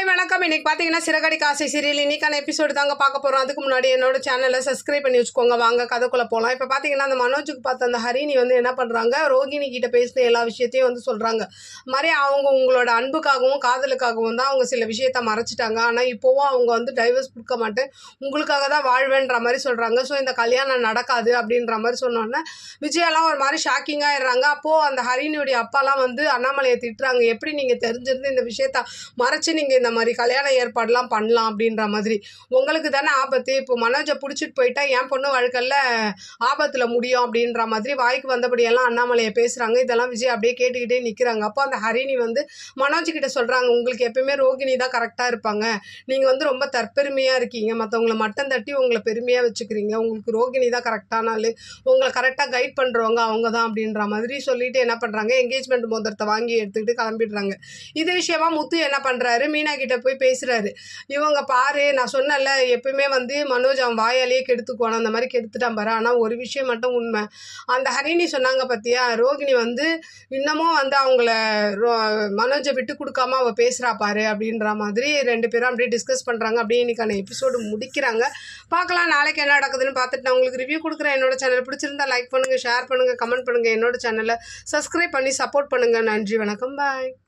Hi வணக்கம். இன்னைக்கு பார்த்தீங்கன்னா சிறகடி காசை சீரியல் இன்னைக்கான எபிசோடு தாங்க பார்க்க போகிறோம். அதுக்கு முன்னாடி என்னோட சேனலை சப்ஸ்கிரைப் பண்ணி வச்சுக்கோங்க. வாங்க கதைக்குள்ளே போகலாம். இப்போ பார்த்தீங்கன்னா அந்த மனோஜுக்கு பார்த்த அந்த ஹரிணி வந்து என்ன பண்ணுறாங்க, ரோகிணி கிட்ட பேசின எல்லா விஷயத்தையும் வந்து சொல்கிறாங்க. மாதிரி அவங்க உங்களோட அன்புக்காகவும் காதலுக்காகவும் தான் அவங்க சில விஷயத்த மறைச்சிட்டாங்க. ஆனால் இப்போவும் அவங்க வந்து டைவர்ஸ் கொடுக்க மாட்டேன், உங்களுக்காக தான் வாழ்வேன்ற மாதிரி சொல்கிறாங்க. ஸோ இந்த கல்யாணம் நடக்காது அப்படின்ற மாதிரி சொன்னோன்னே விஜயெல்லாம் ஒரு மாதிரி ஷாக்கிங்காக ஆயிடுறாங்க. அப்போது அந்த ஹரிணியுடைய அப்பாலாம் வந்து அண்ணாமலையை திட்டுறாங்க, எப்படி நீங்கள் தெரிஞ்சிருந்து இந்த விஷயத்த மறைச்சு நீங்கள் இந்த மாதிரி கல்யாண ஏற்பாடுலாம் பண்ணலாம் அப்படின்ற மாதிரி. உங்களுக்கு தானே ஆபத்து, இப்போ மனோஜை பிடிச்சிட்டு போயிட்டா என் பொண்ணு வாழ்க்கையில் ஆபத்தில் முடியும் அப்படின்ற மாதிரி வாய்க்கு வந்தபடியெல்லாம் அண்ணாமலையை பேசுகிறாங்க. இதெல்லாம் விஜய் அப்படியே கேட்டுக்கிட்டே நிற்கிறாங்க. அப்போ அந்த ஹரிணி வந்து மனோஜ்கிட்ட சொல்கிறாங்க, உங்களுக்கு எப்பயுமே ரோகிணி தான் கரெக்டாக இருப்பாங்க, நீங்கள் வந்து ரொம்ப தற்பெருமையாக இருக்கீங்க, மற்றவங்களை மட்டம் தட்டி உங்களை பெருமையாக வச்சுக்கிறீங்க, உங்களுக்கு ரோகிணி தான் கரெக்டான ஆள், உங்களை கரெக்டாக கைட் பண்ணுறவங்க அவங்க தான் அப்படின்ற மாதிரி சொல்லிட்டு என்ன பண்ணுறாங்க, என்கேஜ்மெண்ட் மோதிரத்தை வாங்கி எடுத்துக்கிட்டு கிளம்பிடுறாங்க. இது விஷயமா முத்து என்ன பண்ணுறாரு, மீனா கிட்ட போய் பேசுகிறாரு. இவங்க பாரு, நான் சொன்னல எப்பயுமே வந்து மனோஜ் அவன் வாயாலேயே கெடுத்துக்குவான், அந்த மாதிரி கெடுத்துட்டான் பாரு. ஆனால் ஒரு விஷயம் மட்டும் உண்மை, அந்த ஹரிணி சொன்னாங்க பார்த்தியா, ரோகிணி வந்து இன்னமும் வந்து அவங்கள மனோஜை விட்டு கொடுக்காம அவள் பேசுகிறா பாரு அப்படின்ற மாதிரி ரெண்டு பேரும் அப்படியே டிஸ்கஸ் பண்ணுறாங்க. அப்படியே இன்னைக்கான எபிசோடு முடிக்கிறாங்க. பார்க்கலாம் நாளைக்கு என்ன நடக்குதுன்னு பார்த்துட்டு நான் உங்களுக்கு ரிவ்யூ கொடுக்குறேன். என்னோட சேனல் பிடிச்சிருந்தா லைக் பண்ணுங்கள், ஷேர் பண்ணுங்கள், கமெண்ட் பண்ணுங்கள், என்னோட சேனலை சப்ஸ்கிரைப் பண்ணி சப்போர்ட் பண்ணுங்கள். நன்றி, வணக்கம், பாய்.